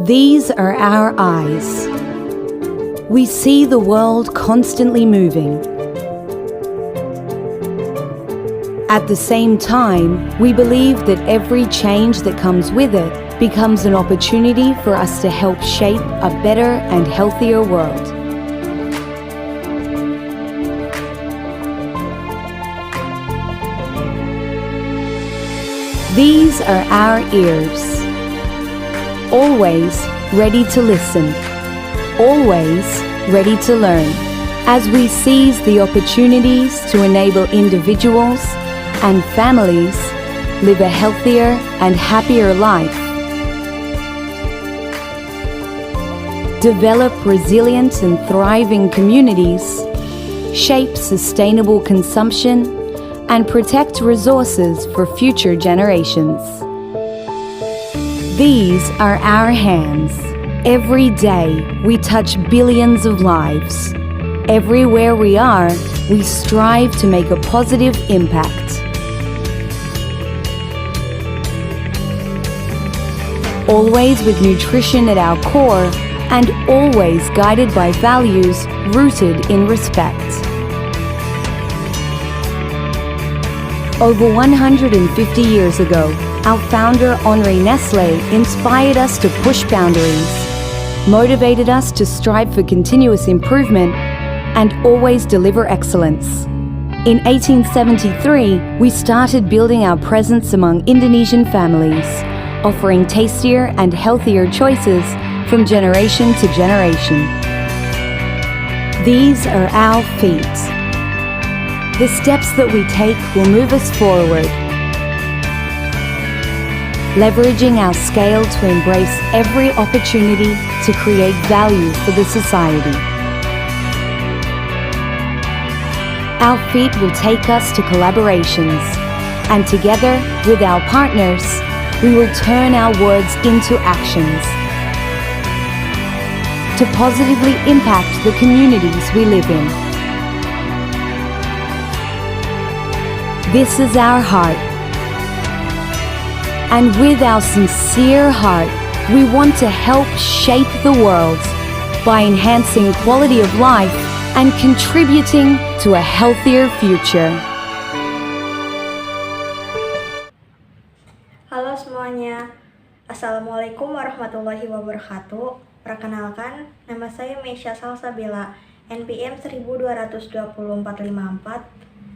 These are our eyes. We see the world constantly moving. At the same time, we believe that every change that comes with it becomes an opportunity for us to help shape a better and healthier world. These are our ears. Always ready to listen. Always ready to learn. As we seize the opportunities to enable individuals and families live a healthier and happier life. Develop resilient and thriving communities, shape sustainable consumption, and protect resources for future generations. These are our hands. Every day, we touch billions of lives. Everywhere we are, we strive to make a positive impact. Always with nutrition at our core, and always guided by values rooted in respect. Over 150 years ago, our founder Henri Nestlé inspired us to push boundaries, motivated us to strive for continuous improvement, and always deliver excellence. In 1873, we started building our presence among Indonesian families, offering tastier and healthier choices from generation to generation. These are our feet. The steps that we take will move us forward, leveraging our scale to embrace every opportunity to create value for the society. Our feet will take us to collaborations, and together with our partners, we will turn our words into actions to positively impact the communities we live in. This is our heart. And with our sincere heart, we want to help shape the world by enhancing quality of life and contributing to a healthier future. Halo semuanya, Assalamualaikum warahmatullahi wabarakatuh. Perkenalkan, nama saya Meisha Salsabila, NPM 1220454,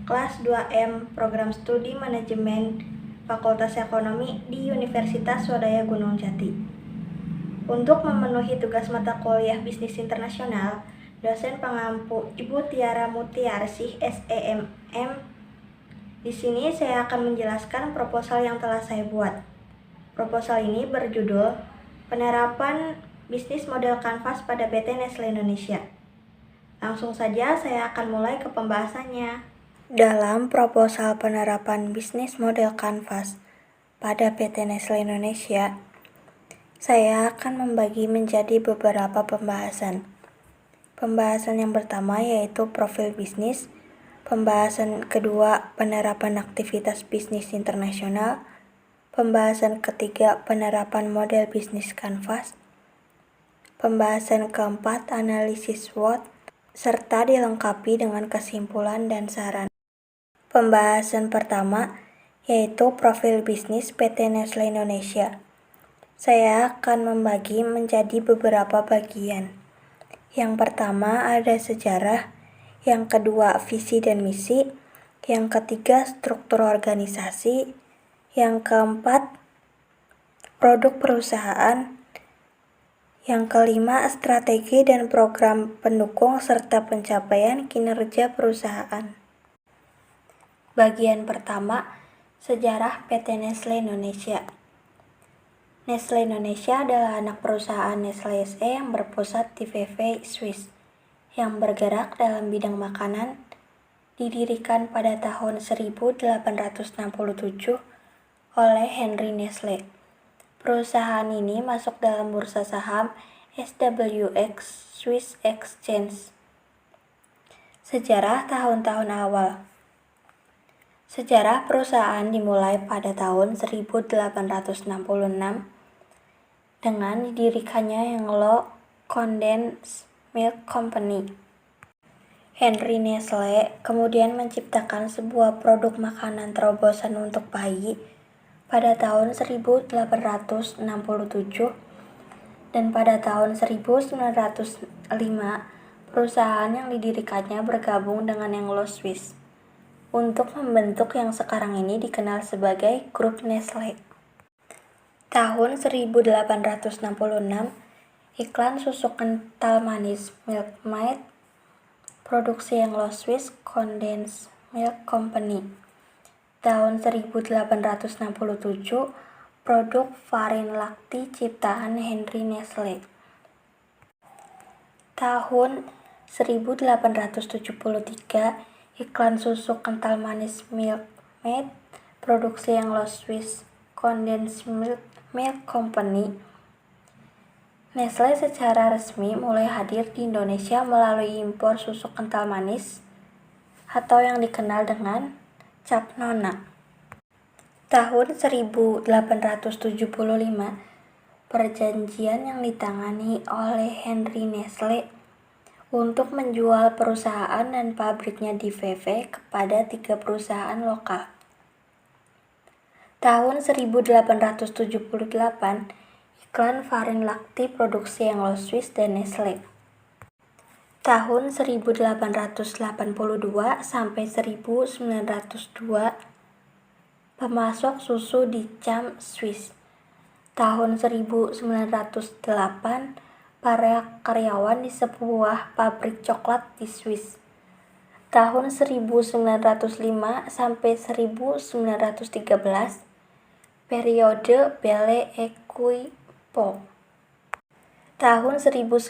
kelas 2M, Program Studi Manajemen Fakultas Ekonomi di Universitas Swadaya Gunung Jati. Untuk memenuhi tugas mata kuliah Bisnis Internasional, dosen pengampu Ibu Tiara Mutiarsih, SEMM. Di sini saya akan menjelaskan proposal yang telah saya buat. Proposal ini berjudul Penerapan Bisnis Model Kanvas pada PT Nestlé Indonesia. Langsung saja saya akan mulai ke pembahasannya. Dalam proposal penerapan bisnis model kanvas pada PT Nestlé Indonesia, saya akan membagi menjadi beberapa pembahasan. Pembahasan yang pertama yaitu profil bisnis, pembahasan kedua penerapan aktivitas bisnis internasional, pembahasan ketiga penerapan model bisnis kanvas, pembahasan keempat analisis SWOT, serta dilengkapi dengan kesimpulan dan saran. Pembahasan pertama yaitu profil bisnis PT Nestlé Indonesia. Saya akan membagi menjadi beberapa bagian. Yang pertama ada sejarah, yang kedua visi dan misi, yang ketiga struktur organisasi, yang keempat produk perusahaan, yang kelima strategi dan program pendukung serta pencapaian kinerja perusahaan. Bagian pertama, sejarah PT Nestlé Indonesia. Nestlé Indonesia adalah anak perusahaan Nestlé SE yang berpusat di Vevey, Swiss, yang bergerak dalam bidang makanan, didirikan pada tahun 1867 oleh Henri Nestlé. Perusahaan ini masuk dalam bursa saham SWX Swiss Exchange. Sejarah tahun-tahun awal. Sejarah perusahaan dimulai pada tahun 1866 dengan didirikannya yang Low Condensed Milk Company. Henry Nestle kemudian menciptakan sebuah produk makanan terobosan untuk bayi pada tahun 1867 dan pada tahun 1905 perusahaan yang didirikannya bergabung dengan yang Lo Swiss untuk membentuk yang sekarang ini dikenal sebagai Grup Nestle. Tahun 1866, iklan susu kental manis Milk Maid, produksi yang Lo Swiss Condensed Milk Company. Tahun 1867, produk Farin Lakti ciptaan Henry Nestle. Tahun 1873, iklan susu kental manis Milk Maid, produksi yang Lo Swiss Condensed Milk Company. Nestle secara resmi mulai hadir di Indonesia melalui impor susu kental manis atau yang dikenal dengan Cap Nona. Tahun 1875, perjanjian yang ditangani oleh Henry Nestle untuk menjual perusahaan dan pabriknya di VV kepada 3 perusahaan lokal. Tahun 1878, iklan Farin Lakti produksi yang Lo Swiss dan Nestle. Tahun 1882 sampai 1902, pemasok susu di Cam Swiss. Tahun 1908, para karyawan di sebuah pabrik coklat di Swiss. Tahun 1905 sampai 1913, periode Belle Equipo. Tahun 1905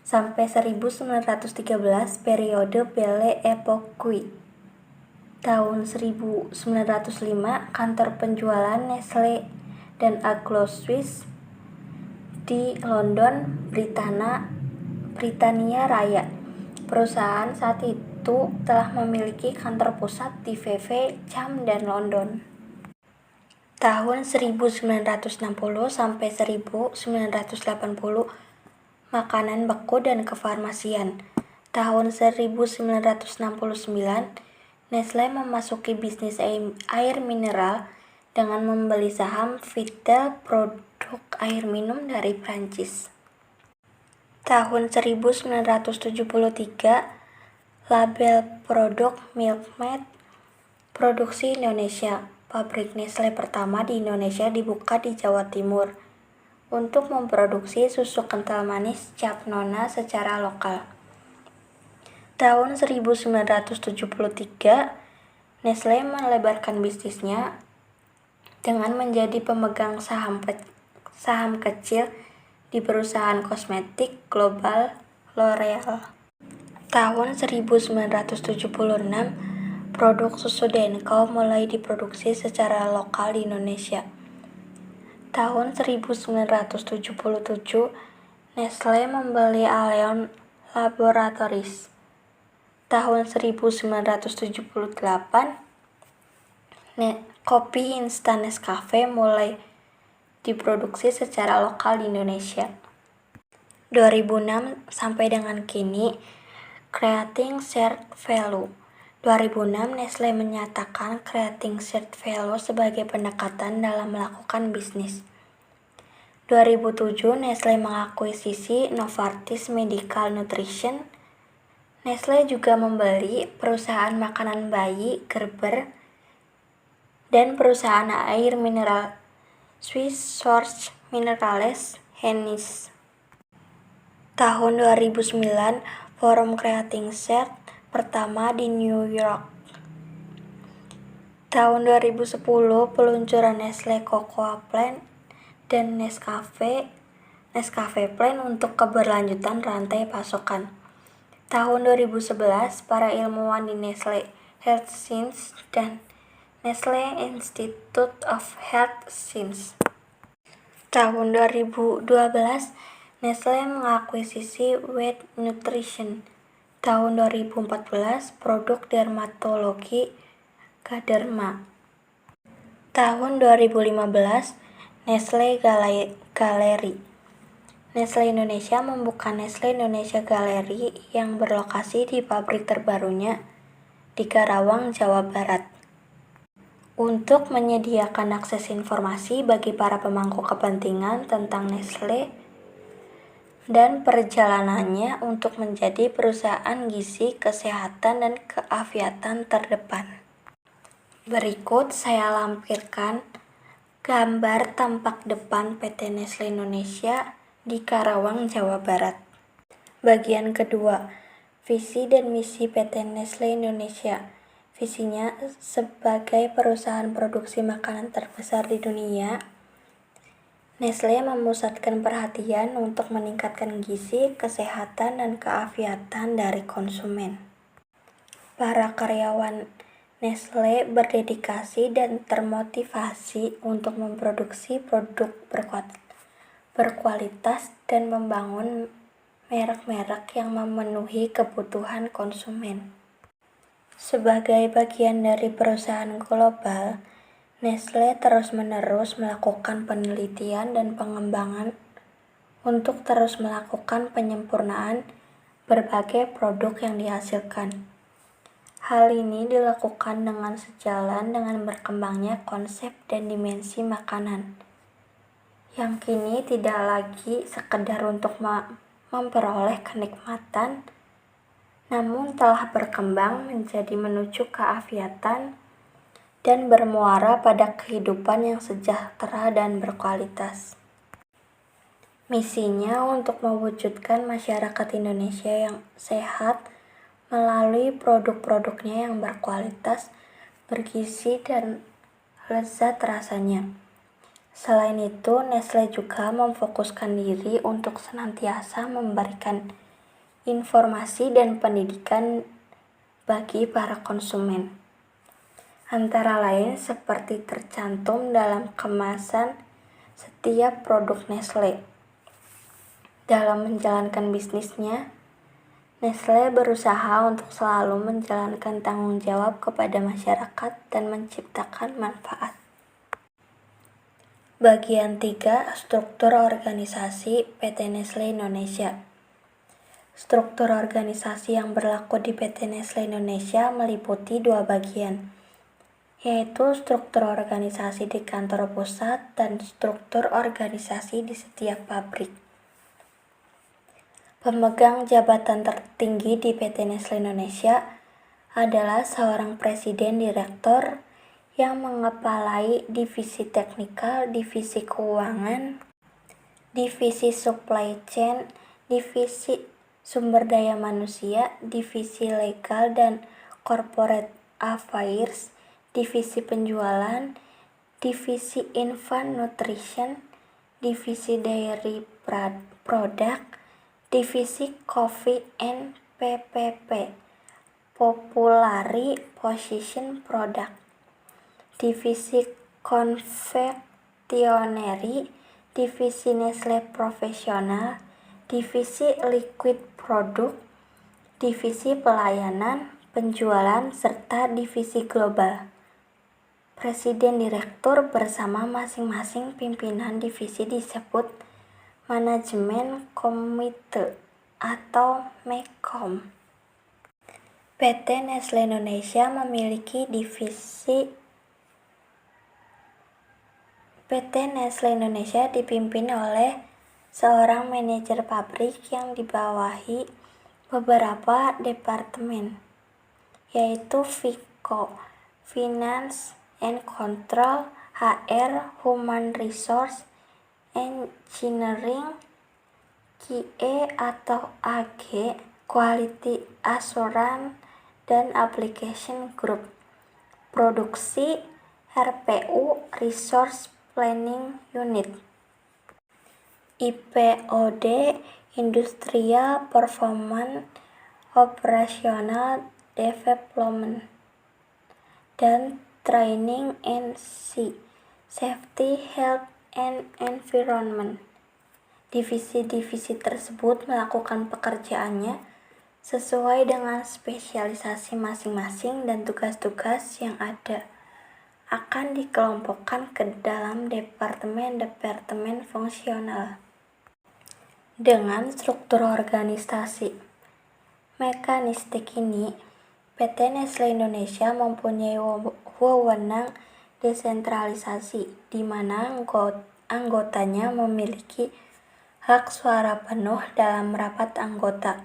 sampai 1913, periode Belle Epoque. Tahun 1905, kantor penjualan Nestle dan Aglo Swiss di London, Britania Raya. Perusahaan saat itu telah memiliki kantor pusat di VV, Cam, dan London. Tahun 1960 sampai 1980, makanan beku dan kefarmasian. Tahun 1969, Nestle memasuki bisnis air mineral dengan membeli saham Vittel, produk air minum dari Prancis. Tahun 1973, label produk Milk Maid, produksi Indonesia. Pabrik Nestle pertama di Indonesia dibuka di Jawa Timur untuk memproduksi susu kental manis Cap Nona secara lokal. Tahun 1973, Nestle melebarkan bisnisnya dengan menjadi pemegang saham kecil di perusahaan kosmetik global L'Oreal. Tahun 1976, produk susu Denko mulai diproduksi secara lokal di Indonesia. Tahun 1977, Nestle membeli Allion Laboratories. Tahun 1978, kopi instan Nescafe mulai diproduksi secara lokal di Indonesia. 2006 sampai dengan kini, Creating Shared Value. 2006, Nestle menyatakan Creating Shared Value sebagai pendekatan dalam melakukan bisnis. 2007, Nestle mengakuisisi Novartis Medical Nutrition. Nestle juga membeli perusahaan makanan bayi Gerber dan perusahaan air mineral Swiss Source Minerales Hennis. Tahun 2009, Forum Creating Shared pertama di New York. Tahun 2010, peluncuran Nestle Cocoa Plant dan Nescafe Plant untuk keberlanjutan rantai pasokan. Tahun 2011, para ilmuwan di Nestle Health Science dan Nestle Institute of Health Science. Tahun 2012, Nestle mengakuisisi Wet Nutrition. Tahun 2014, produk dermatologi Galderma. Tahun 2015, Nestle Gallery. Nestle Indonesia membuka Nestle Indonesia Gallery yang berlokasi di pabrik terbarunya di Karawang, Jawa Barat. Untuk menyediakan akses informasi bagi para pemangku kepentingan tentang Nestle dan perjalanannya untuk menjadi perusahaan gizi, kesehatan, dan keafiatan terdepan. Berikut saya lampirkan gambar tampak depan PT Nestle Indonesia di Karawang, Jawa Barat. Bagian kedua, visi dan misi PT Nestle Indonesia. Visinya sebagai perusahaan produksi makanan terbesar di dunia, Nestle memusatkan perhatian untuk meningkatkan gizi, kesehatan, dan keafiatan dari konsumen. Para karyawan Nestle berdedikasi dan termotivasi untuk memproduksi produk berkualitas dan membangun merek-merek yang memenuhi kebutuhan konsumen. Sebagai bagian dari perusahaan global, Nestle terus-menerus melakukan penelitian dan pengembangan untuk terus melakukan penyempurnaan berbagai produk yang dihasilkan. Hal ini dilakukan dengan sejalan dengan berkembangnya konsep dan dimensi makanan, yang kini tidak lagi sekedar untuk memperoleh kenikmatan, namun telah berkembang menjadi menuju keafiatan dan bermuara pada kehidupan yang sejahtera dan berkualitas. Misinya untuk mewujudkan masyarakat Indonesia yang sehat melalui produk-produknya yang berkualitas, bergizi, dan lezat rasanya. Selain itu, Nestle juga memfokuskan diri untuk senantiasa memberikan informasi dan pendidikan bagi para konsumen. Antara lain seperti tercantum dalam kemasan setiap produk Nestle. Dalam menjalankan bisnisnya, Nestle berusaha untuk selalu menjalankan tanggung jawab kepada masyarakat dan menciptakan manfaat. Bagian 3. Struktur organisasi PT Nestle Indonesia. Struktur organisasi yang berlaku di PT Nestle Indonesia meliputi 2 bagian, yaitu struktur organisasi di kantor pusat dan struktur organisasi di setiap pabrik. Pemegang jabatan tertinggi di PT Nestle Indonesia adalah seorang presiden direktur yang mengepalai divisi teknikal, divisi keuangan, divisi supply chain, divisi sumber daya manusia, divisi legal dan corporate affairs, divisi penjualan, divisi infant nutrition, divisi dairy product, divisi coffee and PPP, Populary Position Product, divisi confectionery, divisi Nestle Professional, divisi liquid product, divisi pelayanan, penjualan, serta divisi global. Presiden direktur bersama masing-masing pimpinan divisi disebut Manajemen Komite atau MEKOM. PT Nestle Indonesia memiliki divisi. PT Nestle Indonesia dipimpin oleh seorang manajer pabrik yang dibawahi beberapa departemen, yaitu FICO, Finance and Control, HR, Human Resource, Engineering, QE atau AG, Quality Assurance, dan Application Group, Produksi, RPU, Resource Planning Unit, IPOD, Industrial Performance, Operational Development, dan Training and Safety, Health and Environment. Divisi-divisi tersebut melakukan pekerjaannya sesuai dengan spesialisasi masing-masing dan tugas-tugas yang ada. akan dikelompokkan ke dalam departemen-departemen fungsional dengan struktur organisasi mekanistik ini. PT Nestle Indonesia mempunyai wewenang desentralisasi, di mana anggotanya memiliki hak suara penuh dalam rapat anggota,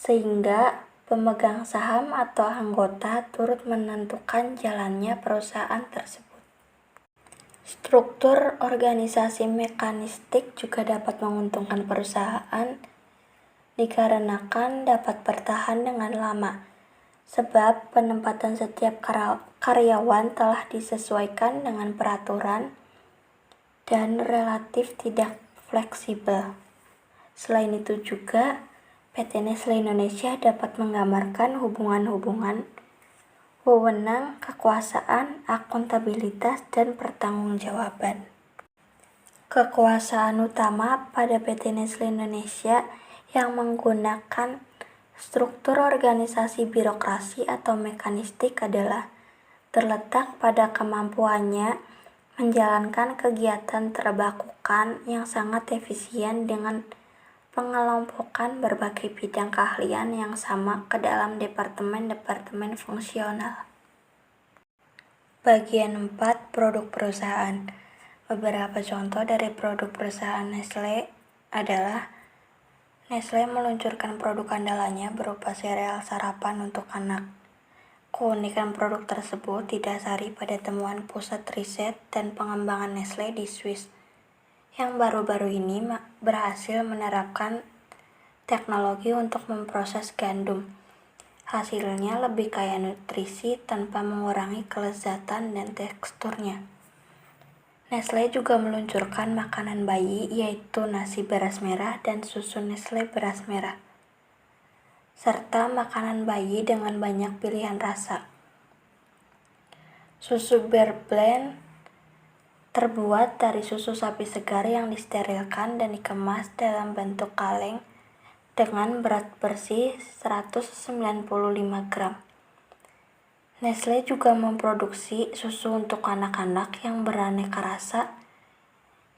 sehingga pemegang saham atau anggota turut menentukan jalannya perusahaan tersebut. Struktur organisasi mekanistik juga dapat menguntungkan perusahaan dikarenakan dapat bertahan dengan lama, sebab penempatan setiap karyawan telah disesuaikan dengan peraturan dan relatif tidak fleksibel. Selain itu juga, PT Nestle Indonesia dapat menggambarkan hubungan-hubungan, wewenang, kekuasaan, akuntabilitas, dan pertanggungjawaban. Kekuasaan utama pada PT Nestle Indonesia yang menggunakan struktur organisasi birokrasi atau mekanistik adalah terletak pada kemampuannya menjalankan kegiatan terbakukan yang sangat efisien dengan pengelompokan berbagai bidang keahlian yang sama ke dalam departemen-departemen fungsional. Bagian 4. Produk perusahaan. Beberapa contoh dari produk perusahaan Nestle adalah: Nestle meluncurkan produk andalannya berupa sereal sarapan untuk anak. Keunikan produk tersebut didasari pada temuan pusat riset dan pengembangan Nestle di Swiss, yang baru-baru ini berhasil menerapkan teknologi untuk memproses gandum. Hasilnya lebih kaya nutrisi tanpa mengurangi kelezatan dan teksturnya. Nestle juga meluncurkan makanan bayi, yaitu nasi beras merah dan susu Nestle beras merah, serta makanan bayi dengan banyak pilihan rasa. Susu Bear Blend terbuat dari susu sapi segar yang disterilkan dan dikemas dalam bentuk kaleng dengan berat bersih 195 gram. Nestle juga memproduksi susu untuk anak-anak yang beraneka rasa,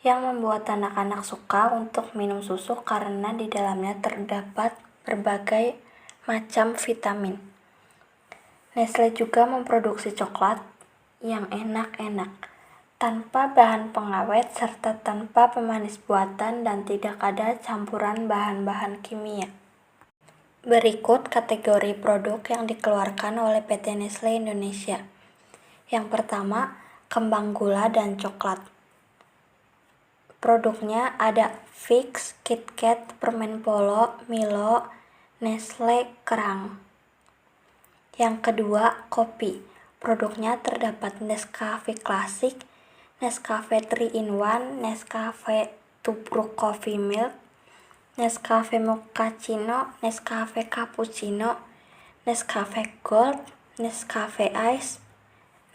yang membuat anak-anak suka untuk minum susu karena di dalamnya terdapat berbagai macam vitamin. Nestle juga memproduksi coklat yang enak-enak, tanpa bahan pengawet serta tanpa pemanis buatan dan tidak ada campuran bahan-bahan kimia. Berikut kategori produk yang dikeluarkan oleh PT Nestle Indonesia. Yang pertama, kembang gula dan coklat. Produknya ada Fix, KitKat, Permen Polo, Milo, Nestle Kerang. Yang kedua, kopi. Produknya terdapat Nescafe Classic, Nescafe 3-in-1, Nescafe Tubruk Coffee Milk, Nescafe Mochaccino, Nescafe Cappuccino, Nescafe Gold, Nescafe Ice,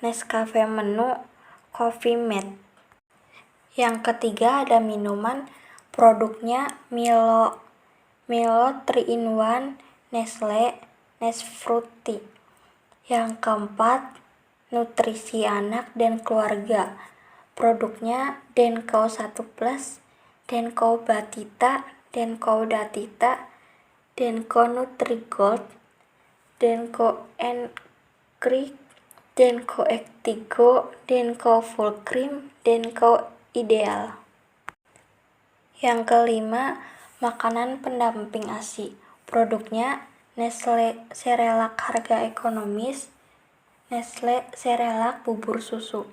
Nescafe Menu, Coffee Mate. Yang ketiga ada minuman. Produknya Milo 3-in-1, Nestle, Nesfruity. Yang keempat, nutrisi anak dan keluarga. Produknya Denko 1+, Denko Batita, Denko Datita, Denko Nutrigold, Denko Encreek, Denko Ectigo, Denko Full Cream, Denko Ideal. Yang kelima, makanan pendamping ASI. Produknya Nestle Cerelac harga ekonomis, Nestle Cerelac bubur susu.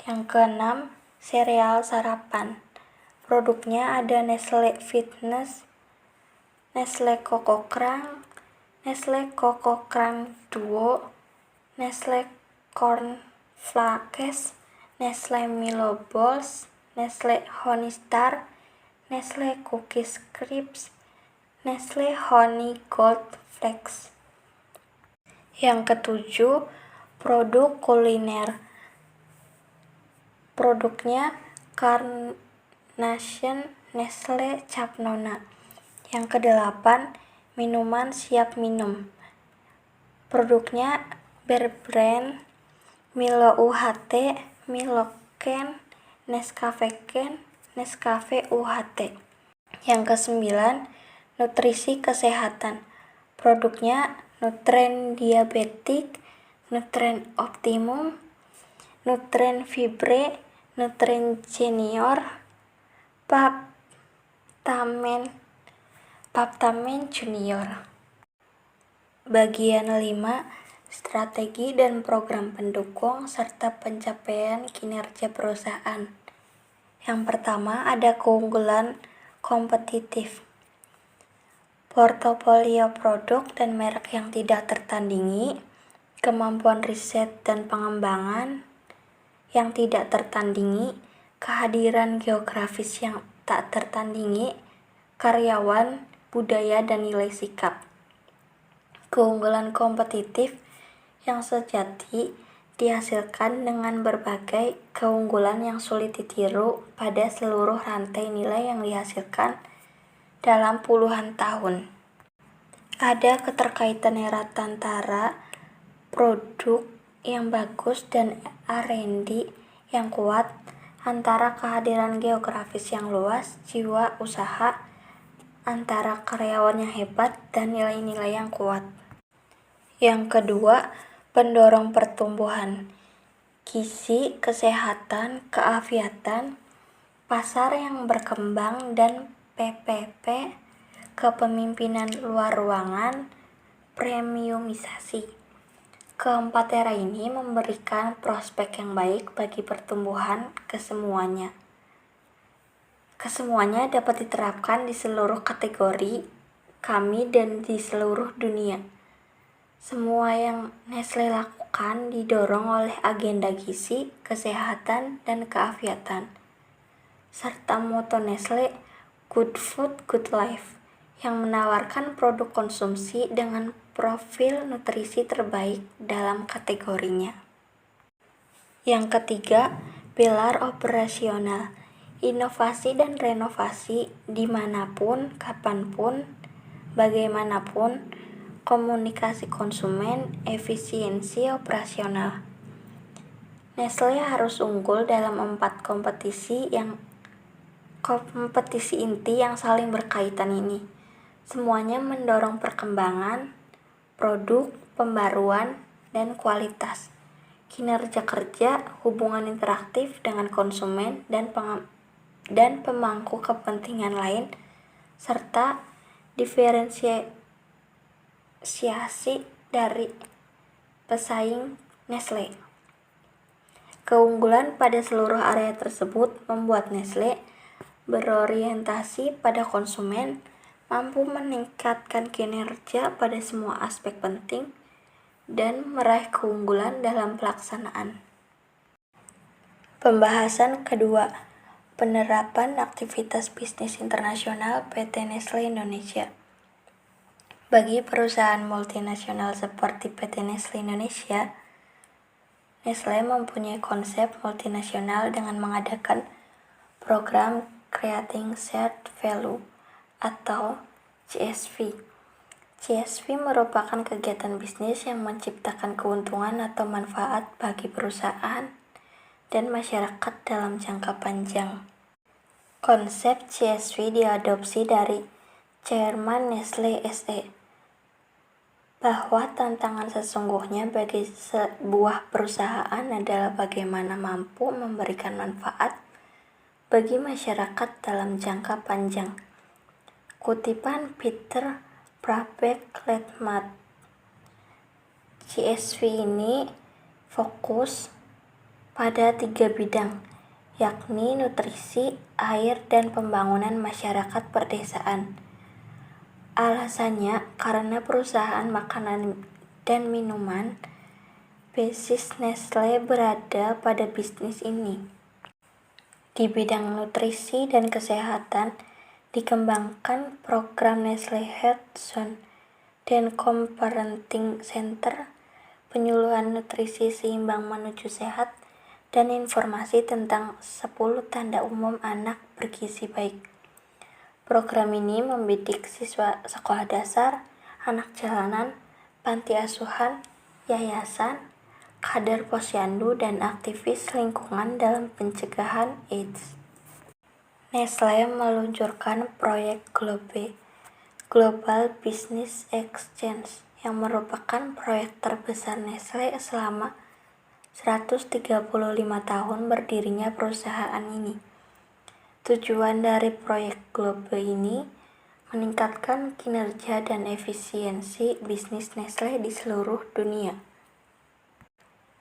Yang keenam, sereal sarapan. Produknya ada Nestle Fitness, Nestle Coco Crunch, Nestle Coco Crunch Duo, Nestle Corn Flakes, Nestle Milo Balls, Nestle Honey Star, Nestle Cookies Crisps, Nestle Honey Gold Flakes. Yang ketujuh, produk kuliner. Produknya Carnation, Nestle Cap Nona. Yang kedelapan, minuman siap minum. Produknya Bear Brand, Milo UHT, Milo Ken, Nescafe Ken, Nescafe UHT. Yang kesembilan, nutrisi kesehatan. Produknya Nutren Diabetik, Nutren Optimum, Nutren Fibre, Nutren Junior, Peptamen Junior. Bagian 5, strategi dan program pendukung serta pencapaian kinerja perusahaan. Yang pertama ada keunggulan kompetitif. Portofolio produk dan merek yang tidak tertandingi, kemampuan riset dan pengembangan yang tidak tertandingi, kehadiran geografis yang tak tertandingi, karyawan, budaya, dan nilai sikap. Keunggulan kompetitif yang sejati dihasilkan dengan berbagai keunggulan yang sulit ditiru pada seluruh rantai nilai yang dihasilkan dalam puluhan tahun. Ada keterkaitan erat antara produk yang bagus dan R&D yang kuat, antara kehadiran geografis yang luas, jiwa usaha, antara karyawan yang hebat, dan nilai-nilai yang kuat. Yang kedua, pendorong pertumbuhan. Gizi, kesehatan, keafiatan, pasar yang berkembang, dan PPP, kepemimpinan luar ruangan, premiumisasi. Keempat era ini memberikan prospek yang baik bagi pertumbuhan kesemuanya. Kesemuanya dapat diterapkan di seluruh kategori kami dan di seluruh dunia. Semua yang Nestle lakukan didorong oleh agenda gizi, kesehatan, dan keafiatan, serta moto Nestle Good Food, Good Life, yang menawarkan produk konsumsi dengan profil nutrisi terbaik dalam kategorinya. Yang ketiga, pilar operasional. Inovasi dan renovasi dimanapun, kapanpun, bagaimanapun, komunikasi konsumen, efisiensi operasional. Nestle harus unggul dalam 4 kompetisi inti yang saling berkaitan ini. Semuanya mendorong perkembangan, produk, pembaruan, dan kualitas, kinerja kerja, hubungan interaktif dengan konsumen dan pemangku kepentingan lain, serta diferensiasi dari pesaing Nestle. Keunggulan pada seluruh area tersebut membuat Nestle berorientasi pada konsumen, mampu meningkatkan kinerja pada semua aspek penting, dan meraih keunggulan dalam pelaksanaan. Pembahasan kedua, penerapan aktivitas bisnis internasional PT Nestle Indonesia. Bagi perusahaan multinasional seperti PT Nestle Indonesia, Nestle mempunyai konsep multinasional dengan mengadakan program Creating Shared Value atau CSV. CSV merupakan kegiatan bisnis yang menciptakan keuntungan atau manfaat bagi perusahaan dan masyarakat dalam jangka panjang. Konsep CSV diadopsi dari Chairman Nestle SE, bahwa tantangan sesungguhnya bagi sebuah perusahaan adalah bagaimana mampu memberikan manfaat bagi masyarakat dalam jangka panjang. Kutipan Peter Brabeck-Letmat. CSV ini fokus pada 3 bidang, yakni nutrisi, air, dan pembangunan masyarakat perdesaan. Alasannya karena perusahaan makanan dan minuman basis Nestle berada pada bisnis ini. Di bidang nutrisi dan kesehatan dikembangkan program Nestle Health Zone dan Parenting Center, penyuluhan nutrisi seimbang menuju sehat, dan informasi tentang 10 tanda umum anak bergizi baik. Program ini membidik siswa sekolah dasar, anak jalanan, panti asuhan, yayasan, kader posyandu dan aktivis lingkungan dalam pencegahan AIDS. Nestle meluncurkan proyek Global Business Exchange yang merupakan proyek terbesar Nestle selama 135 tahun berdirinya perusahaan ini. Tujuan dari proyek Global ini meningkatkan kinerja dan efisiensi bisnis Nestle di seluruh dunia.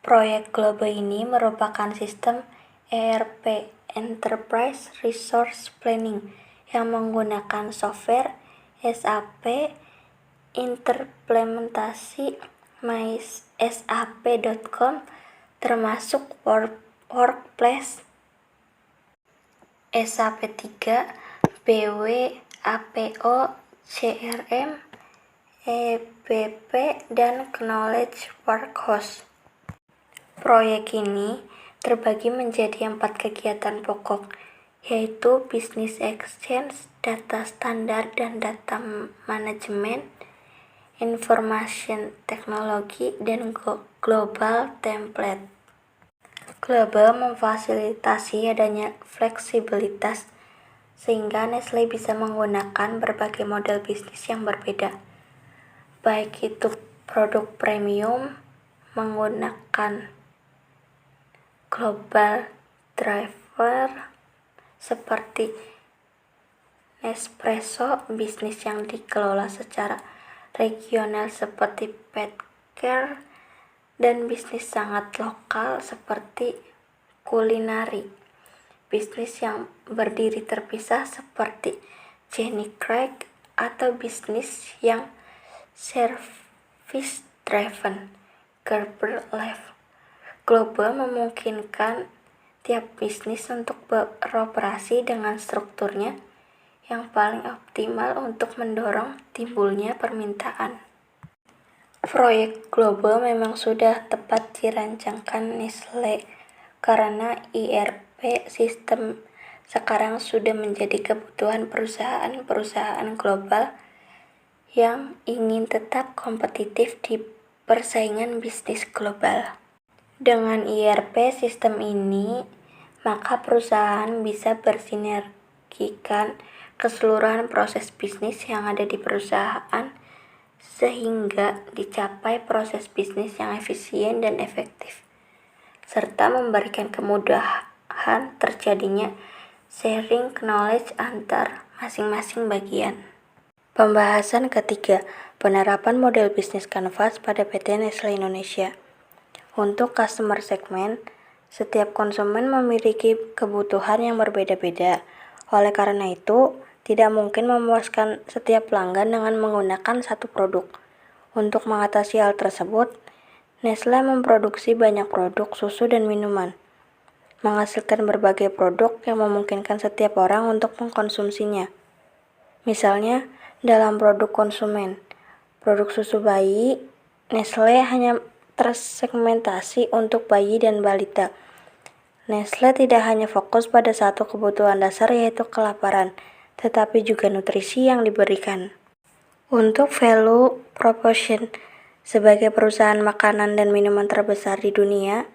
Proyek Global ini merupakan sistem ERP (Enterprise Resource Planning) yang menggunakan software SAP implementasi mysap.com termasuk Workplace, SAP 3, BW, APO, CRM, EBP, dan Knowledge Workhouse. Proyek ini terbagi menjadi 4 kegiatan pokok, yaitu Business Exchange, Data Standar dan Data Management, Information Technology, dan Global Template. Global memfasilitasi adanya fleksibilitas sehingga Nestle bisa menggunakan berbagai model bisnis yang berbeda, baik itu produk premium menggunakan global driver seperti Nespresso, bisnis yang dikelola secara regional seperti pet care, dan bisnis sangat lokal seperti kulinari. Bisnis yang berdiri terpisah seperti Jenny Craig, atau bisnis yang service driven, Gerber Life. Global memungkinkan tiap bisnis untuk beroperasi dengan strukturnya yang paling optimal untuk mendorong timbulnya permintaan. Proyek Global memang sudah tepat dirancangkan Nestle karena ERP sistem sekarang sudah menjadi kebutuhan perusahaan-perusahaan global yang ingin tetap kompetitif di persaingan bisnis global. Dengan ERP sistem ini, maka perusahaan bisa bersinergikan keseluruhan proses bisnis yang ada di perusahaan sehingga dicapai proses bisnis yang efisien dan efektif, serta memberikan kemudahan terjadinya sharing knowledge antar masing-masing bagian. Pembahasan ketiga, penerapan model bisnis kanvas pada PT Nestle Indonesia. Untuk customer segment, setiap konsumen memiliki kebutuhan yang berbeda-beda. Oleh karena itu, tidak mungkin memuaskan setiap pelanggan dengan menggunakan satu produk. Untuk mengatasi hal tersebut, Nestle memproduksi banyak produk susu dan minuman, menghasilkan berbagai produk yang memungkinkan setiap orang untuk mengkonsumsinya. Misalnya, dalam produk konsumen, produk susu bayi, Nestle hanya tersegmentasi untuk bayi dan balita. Nestle tidak hanya fokus pada satu kebutuhan dasar yaitu kelaparan, tetapi juga nutrisi yang diberikan. Untuk value proposition, sebagai perusahaan makanan dan minuman terbesar di dunia,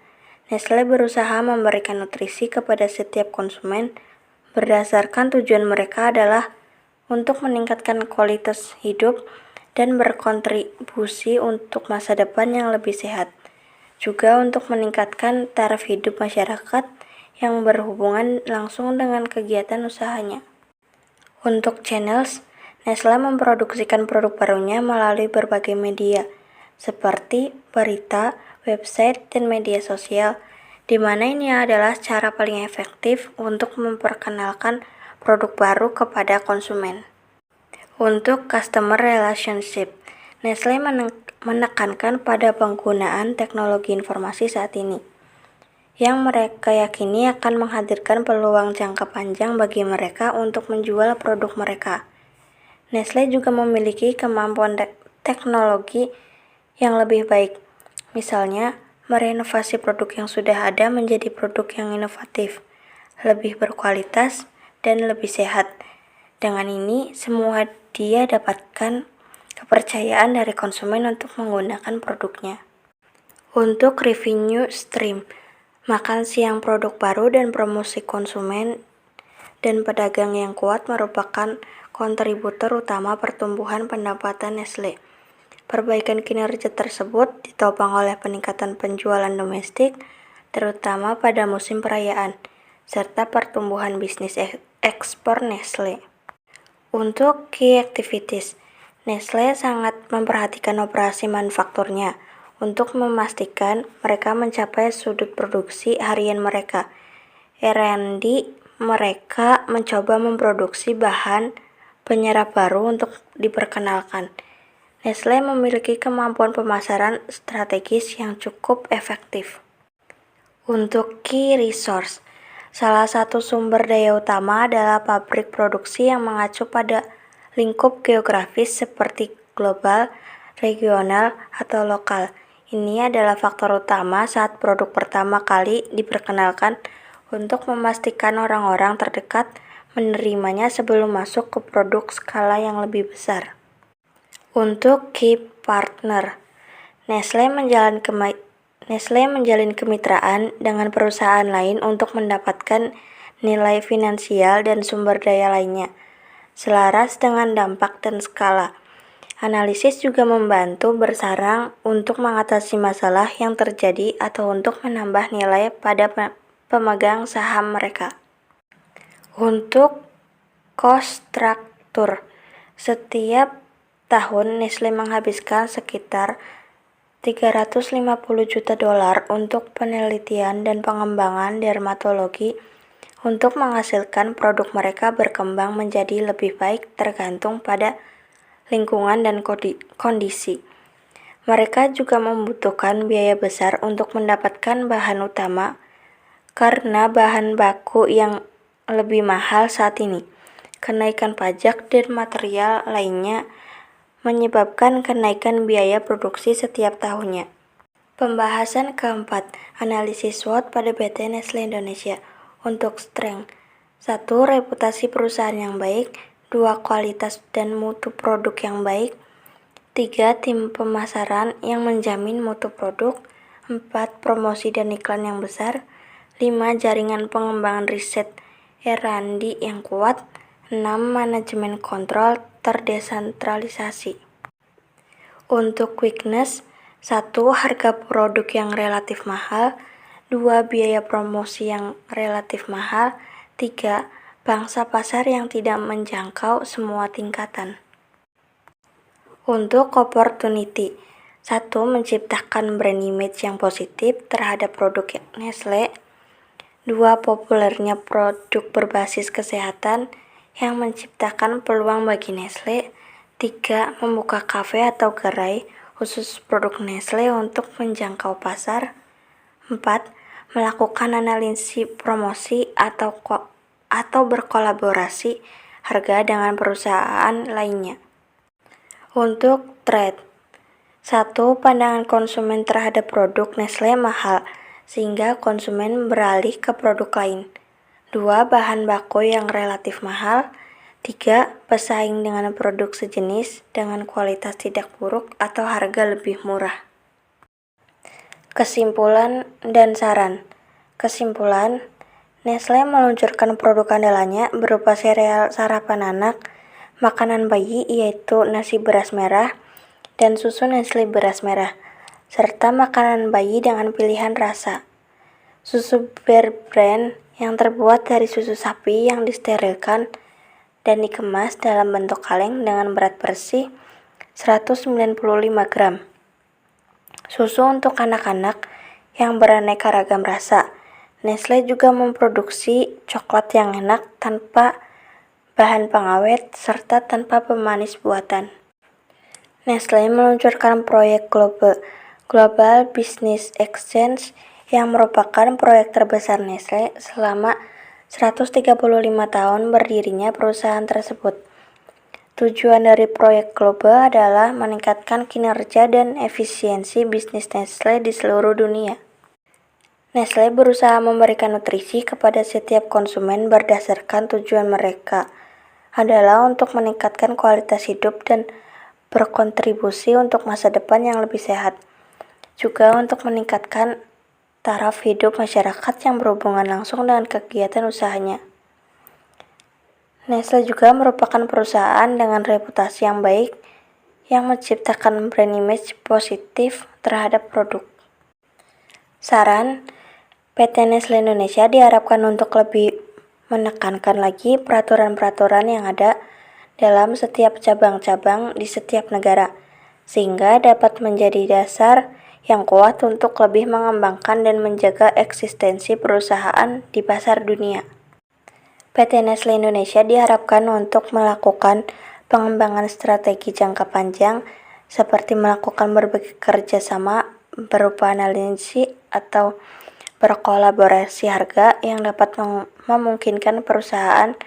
Nestle berusaha memberikan nutrisi kepada setiap konsumen berdasarkan tujuan mereka adalah untuk meningkatkan kualitas hidup dan berkontribusi untuk masa depan yang lebih sehat. Juga untuk meningkatkan taraf hidup masyarakat yang berhubungan langsung dengan kegiatan usahanya. Untuk channels, Nestle memproduksikan produk barunya melalui berbagai media, seperti berita, website, dan media sosial, di mana ini adalah cara paling efektif untuk memperkenalkan produk baru kepada konsumen. Untuk customer relationship, Nestle menekankan pada penggunaan teknologi informasi saat ini, yang mereka yakini akan menghadirkan peluang jangka panjang bagi mereka untuk menjual produk mereka. Nestle juga memiliki kemampuan teknologi yang lebih baik, misalnya merenovasi produk yang sudah ada menjadi produk yang inovatif, lebih berkualitas, dan lebih sehat. Dengan ini, semua dia dapatkan kepercayaan dari konsumen untuk menggunakan produknya. Untuk revenue stream, makan siang produk baru dan promosi konsumen dan pedagang yang kuat merupakan kontributor utama pertumbuhan pendapatan Nestle. Perbaikan kinerja tersebut ditopang oleh peningkatan penjualan domestik, terutama pada musim perayaan, serta pertumbuhan bisnis ekspor Nestle. Untuk key activities, Nestle sangat memperhatikan operasi manufakturnya untuk memastikan mereka mencapai sudut produksi harian mereka. R&D mereka mencoba memproduksi bahan penyerap baru untuk diperkenalkan. Nestle memiliki kemampuan pemasaran strategis yang cukup efektif. Untuk key resource, salah satu sumber daya utama adalah pabrik produksi yang mengacu pada lingkup geografis seperti global, regional, atau lokal. Ini adalah faktor utama saat produk pertama kali diperkenalkan untuk memastikan orang-orang terdekat menerimanya sebelum masuk ke produk skala yang lebih besar. Untuk key partner, Nestle menjalin kemitraan dengan perusahaan lain untuk mendapatkan nilai finansial dan sumber daya lainnya, selaras dengan dampak dan skala. Analisis juga membantu bersarang untuk mengatasi masalah yang terjadi atau untuk menambah nilai pada pemegang saham mereka. Untuk cost structure, setiap tahun Nestle menghabiskan sekitar $350 juta untuk penelitian dan pengembangan dermatologi untuk menghasilkan produk mereka berkembang menjadi lebih baik tergantung pada lingkungan dan kondisi. Mereka juga membutuhkan biaya besar untuk mendapatkan bahan utama karena bahan baku yang lebih mahal saat ini. Kenaikan pajak dan material lainnya menyebabkan kenaikan biaya produksi setiap tahunnya. Pembahasan keempat, analisis SWOT pada PT Nestle Indonesia. Untuk strength, 1. Reputasi perusahaan yang baik, 2. Kualitas dan mutu produk yang baik, 3. Tim pemasaran yang menjamin mutu produk, 4. Promosi dan iklan yang besar, 5. Jaringan pengembangan riset R&D yang kuat, 6. Manajemen kontrol terdesentralisasi. Untuk weakness, 1. Harga produk yang relatif mahal, 2. Biaya promosi yang relatif mahal, 3. Pangsa pasar yang tidak menjangkau semua tingkatan. Untuk opportunity, 1. Menciptakan brand image yang positif terhadap produk Nestle, 2. Populernya produk berbasis kesehatan yang menciptakan peluang bagi Nestle, 3. Membuka kafe atau gerai khusus produk Nestle untuk menjangkau pasar, 4. Melakukan analisis promosi atau berkolaborasi harga dengan perusahaan lainnya. Untuk trade, 1. Pandangan konsumen terhadap produk Nestle mahal, sehingga konsumen beralih ke produk lain. 2. Bahan baku yang relatif mahal. 3. Pesaing dengan produk sejenis dengan kualitas tidak buruk atau harga lebih murah. Kesimpulan dan saran. Kesimpulan, Nestle meluncurkan produk andalannya berupa sereal sarapan anak, makanan bayi yaitu nasi beras merah, dan susu Nestle beras merah, serta makanan bayi dengan pilihan rasa. Susu Bear Brand yang terbuat dari susu sapi yang disterilkan dan dikemas dalam bentuk kaleng dengan berat bersih 195 gram. Susu untuk anak-anak yang beraneka ragam rasa. Nestle juga memproduksi coklat yang enak tanpa bahan pengawet serta tanpa pemanis buatan. Nestle meluncurkan proyek Global Business Exchange yang merupakan proyek terbesar Nestle selama 135 tahun berdirinya perusahaan tersebut. Tujuan dari proyek global adalah meningkatkan kinerja dan efisiensi bisnis Nestle di seluruh dunia. Nestle berusaha memberikan nutrisi kepada setiap konsumen berdasarkan tujuan mereka adalah untuk meningkatkan kualitas hidup dan berkontribusi untuk masa depan yang lebih sehat. juga untuk meningkatkan taraf hidup masyarakat yang berhubungan langsung dengan kegiatan usahanya. Nestle juga merupakan perusahaan dengan reputasi yang baik yang menciptakan brand image positif terhadap produk. Saran, PT Nestle Indonesia diharapkan untuk lebih menekankan lagi peraturan-peraturan yang ada dalam setiap cabang-cabang di setiap negara, sehingga dapat menjadi dasar yang kuat untuk lebih mengembangkan dan menjaga eksistensi perusahaan di pasar dunia. PT Nestle Indonesia diharapkan untuk melakukan pengembangan strategi jangka panjang seperti melakukan berbagai kerjasama berupa analisis atau berkolaborasi harga yang dapat memungkinkan perusahaan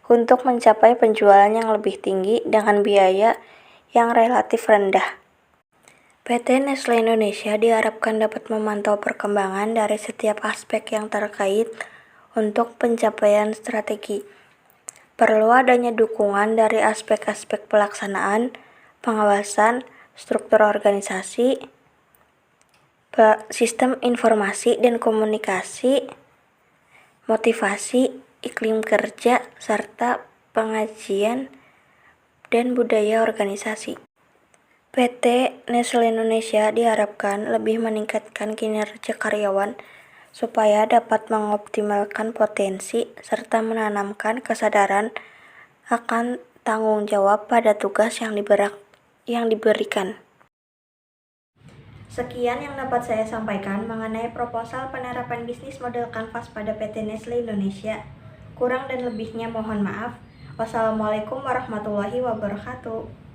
untuk mencapai penjualan yang lebih tinggi dengan biaya yang relatif rendah. PT Nestle Indonesia diharapkan dapat memantau perkembangan dari setiap aspek yang terkait untuk pencapaian strategi. Perlu adanya dukungan dari aspek-aspek pelaksanaan, pengawasan, struktur organisasi, sistem informasi dan komunikasi, motivasi, iklim kerja, serta pengajian dan budaya organisasi. PT Nestle Indonesia diharapkan lebih meningkatkan kinerja karyawan supaya dapat mengoptimalkan potensi serta menanamkan kesadaran akan tanggung jawab pada tugas yang diberikan. Sekian yang dapat saya sampaikan mengenai proposal penerapan bisnis model kanvas pada PT Nestle Indonesia. Kurang dan lebihnya mohon maaf. Wassalamualaikum warahmatullahi wabarakatuh.